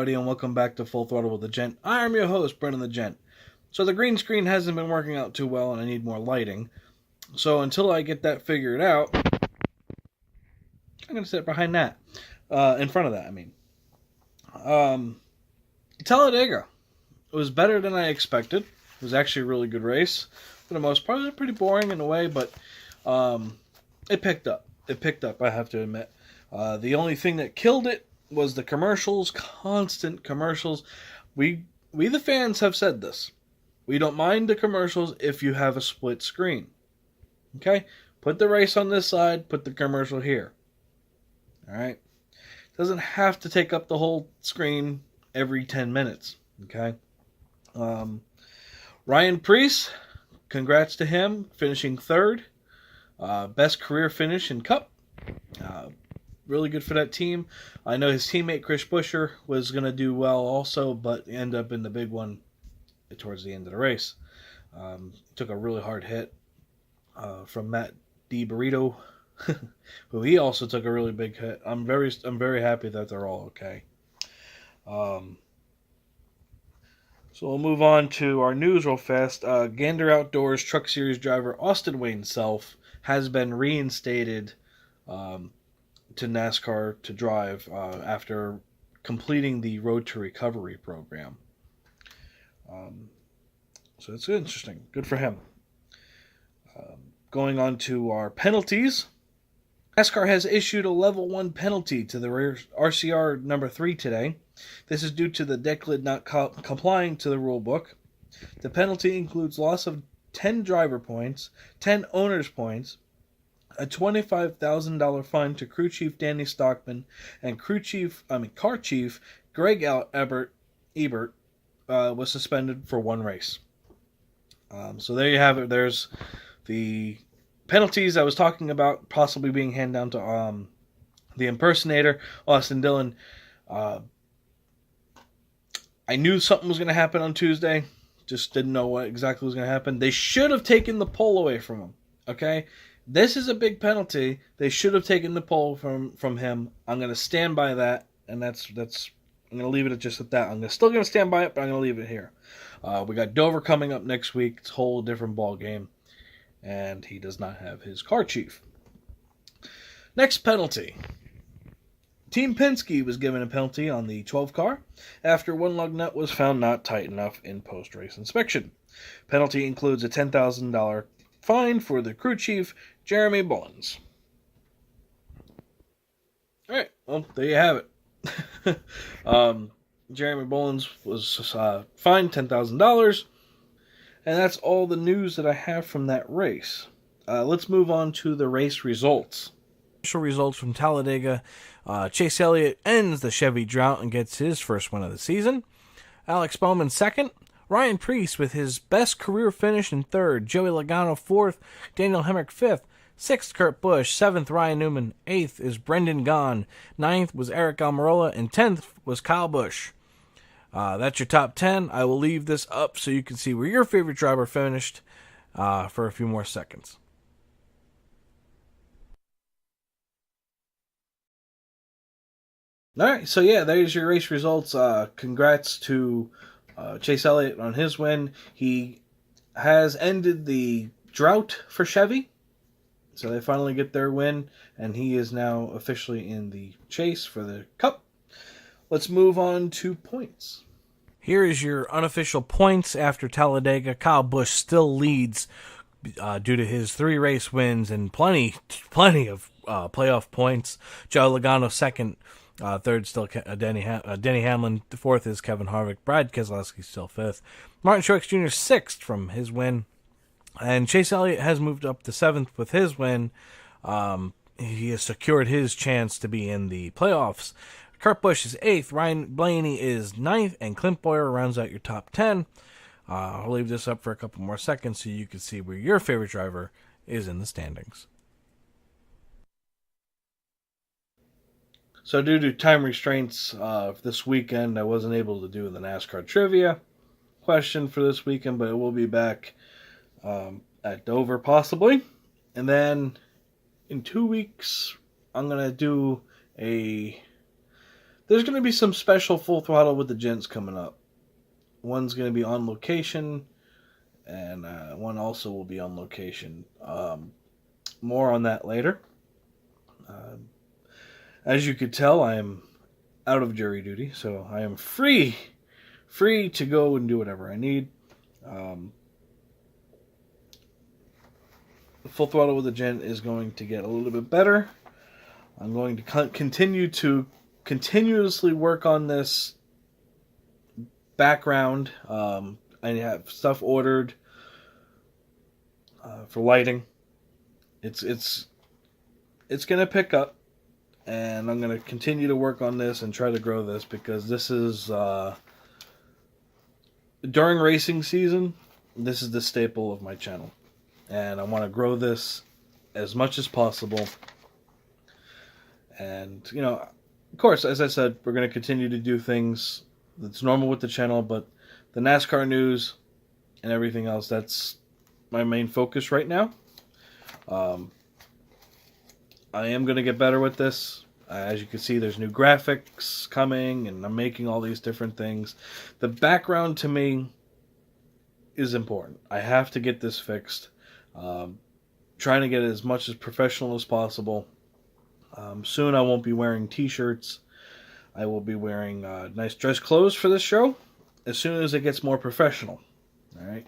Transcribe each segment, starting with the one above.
everybody, and welcome back to Full Throttle with the Gent. I am your host, Brendan the Gent. So the green screen hasn't been working out too well, and I need more lighting. So until I get that figured out, I'm going to sit behind that. In front of that, I mean. Talladega. It was better than I expected. It was actually a really good race. For the most part, it was pretty boring in a way, but it picked up. It picked up, I have to admit. The only thing that killed it was the commercials, constant commercials. We the fans have said this. We don't mind the commercials if you have a split screen. Okay? Put the race on this side, put the commercial here. Alright? Doesn't have to take up the whole screen every 10 minutes. Okay? Ryan Preece, congrats to him, finishing third. Best career finish in Cup. Really good for that team. I know his teammate Chris Buescher was going to do well also, but ended up in the big one towards the end of the race. Took a really hard hit from Matt DiBurrito, who he also took a really big hit. I'm very happy that they're all okay. So we'll move on to our news real fast. Gander Outdoors Truck Series driver Austin Wayne Self has been reinstated to NASCAR to drive after completing the Road to Recovery program. So it's interesting. Good for him. Going on to our penalties. NASCAR has issued a level 1 penalty to the RCR number 3 today. This is due to the deck lid not complying to the rule book. The penalty includes loss of 10 driver points, 10 owner's points, a $25,000 fine to crew chief Danny Stockman and car chief Greg Ebert was suspended for one race. So there you have it. There's the penalties I was talking about possibly being handed down to the impersonator, Austin Dillon. I knew something was going to happen on Tuesday. Just didn't know what exactly was going to happen. They should have taken the pole away from him. Okay? This is a big penalty. They should have taken the pole from him. I'm going to stand by that, and that's I'm going to leave it just at that. I'm still going to stand by it, but I'm going to leave it here. We got Dover coming up next week. It's a whole different ball game, and he does not have his car chief. Next penalty. Team Penske was given a penalty on the 12 car after one lug nut was found not tight enough in post-race inspection. Penalty includes a $10,000 fine for the crew chief, Jeremy Bullins. All right, well, there you have it. Jeremy Bullins was fined $10,000, and that's all the news that I have from that race. Let's move on to the race results. Official results from Talladega. Chase Elliott ends the Chevy drought and gets his first win of the season. Alex Bowman second. Ryan Preece with his best career finish in third. Joey Logano fourth. Daniel Hemrick fifth. Sixth, Kurt Busch. Seventh, Ryan Newman. Eighth is Brendan Gaughan. Ninth was Eric Almirola. And 10th was Kyle Busch. That's your top 10. I will leave this up so you can see where your favorite driver finished for a few more seconds. All right, so yeah, there's your race results. Congrats to Chase Elliott on his win. He has ended the drought for Chevy, so they finally get their win, and he is now officially in the chase for the Cup. Let's move on to points. Here is your unofficial points after Talladega. Kyle Busch still leads due to his 3 race wins and plenty of playoff points. Joe Logano second. Third, still Denny Hamlin. Fourth is Kevin Harvick. Brad Keselowski still fifth. Martin Truex Jr. sixth from his win. And Chase Elliott has moved up to seventh with his win. He has secured his chance to be in the playoffs. Kurt Busch is eighth. Ryan Blaney is ninth. And Clint Bowyer rounds out your top 10. I'll leave this up for a couple more seconds so you can see where your favorite driver is in the standings. So due to time restraints this weekend, I wasn't able to do the NASCAR trivia question for this weekend, but it will be back at Dover possibly. And then in 2 weeks, I'm going to do a there's going to be some special Full Throttle with the Gents coming up. One's going to be on location, and one also will be on location. More on that later. As you could tell, I am out of jury duty, so I am free to go and do whatever I need. Full Throttle with the Gent is going to get a little bit better. I'm going to continue to continuously work on this background. I have stuff ordered for lighting. It's going to pick up, and I'm going to continue to work on this and try to grow this, because this is during racing season. This is the staple of my channel, and I want to grow this as much as possible. And, you know, of course, as I said, we're going to continue to do things that's normal with the channel, but the NASCAR news and everything else, that's my main focus right now. I am going to get better with this. As you can see, there's new graphics coming, and I'm making all these different things. The background, to me, is important. I have to get this fixed. Trying to get it as much as professional as possible. Soon I won't be wearing t-shirts. I will be wearing nice dress clothes for this show as soon as it gets more professional. Alright?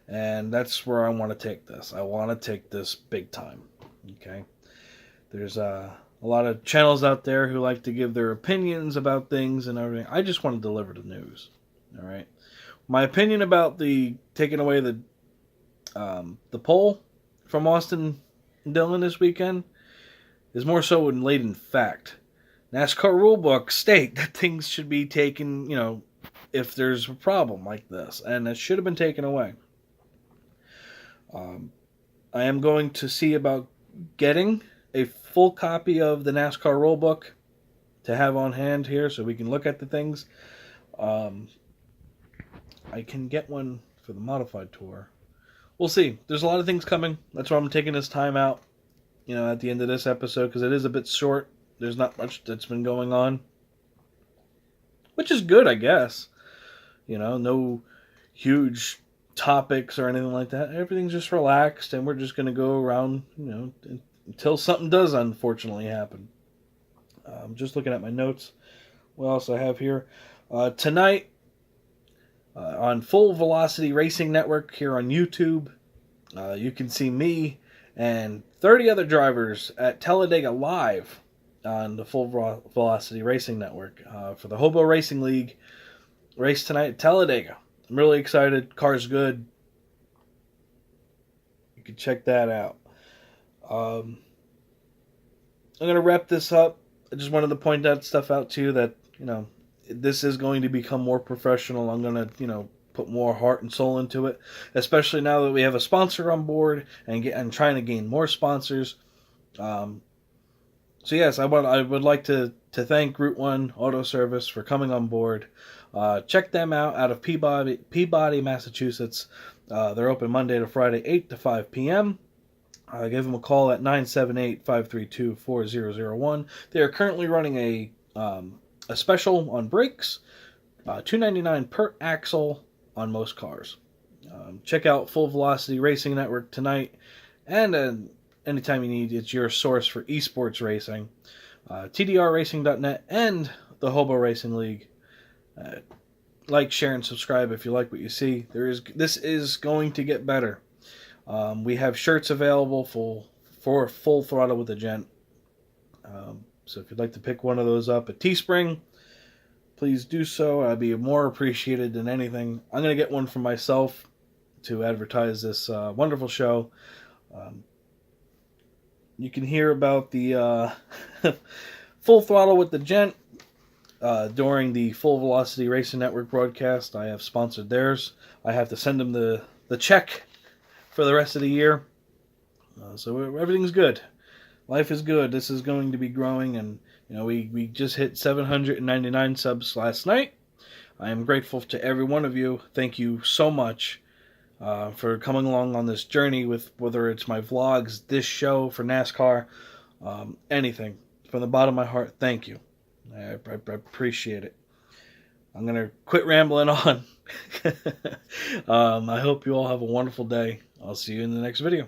And that's where I want to take this. I want to take this big time. Okay? There's a lot of channels out there who like to give their opinions about things and everything. I just want to deliver the news. Alright? My opinion about the taking away the pole from Austin and Dillon this weekend is more so laid in fact. NASCAR rulebook state that things should be taken, you know, if there's a problem like this, and it should have been taken away. I am going to see about getting a full copy of the NASCAR rulebook to have on hand here so we can look at the things. I can get one for the modified tour. We'll see. There's a lot of things coming. That's why I'm taking this time out, you know, at the end of this episode, because it is a bit short. There's not much that's been going on, which is good, I guess. You know, no huge topics or anything like that. Everything's just relaxed, and we're just going to go around, you know, until something does unfortunately happen. I'm just looking at my notes. What else I have here? Tonight, on Full Velocity Racing Network here on YouTube, you can see me and 30 other drivers at Talladega Live on the Full Velocity Racing Network for the Hobo Racing League race tonight at Talladega. I'm really excited. Car's good. You can check that out. I'm going to wrap this up. I just wanted to point that stuff out to you that, you know, this is going to become more professional. I'm going to, you know, put more heart and soul into it, especially now that we have a sponsor on board and trying to gain more sponsors. So yes, I would like to thank Route 1 Auto Service for coming on board. Check them out of Peabody, Massachusetts. They're open Monday to Friday, 8 to 5 p.m. Give them a call at 978-532-4001. They are currently running a special on brakes, $2.99 per axle on most cars. Check out Full Velocity Racing Network tonight, and anytime you need, it's your source for esports racing. TDRRacing.net and the Hobo Racing League. Like, share, and subscribe if you like what you see. This is going to get better. We have shirts available for Full Throttle with the Gent. So if you'd like to pick one of those up at Teespring, please do so. I'd be more appreciated than anything. I'm going to get one for myself to advertise this wonderful show. You can hear about the Full Throttle with the Gent during the Full Velocity Racing Network broadcast. I have sponsored theirs. I have to send them the check for the rest of the year. So everything's good. Life is good. This is going to be growing, and you know, we just hit 799 subs last night. I am grateful to every one of you. Thank you so much for coming along on this journey with whether it's my vlogs, this show for NASCAR, anything. From the bottom of my heart, thank you. I appreciate it. I'm going to quit rambling on. I hope you all have a wonderful day. I'll see you in the next video.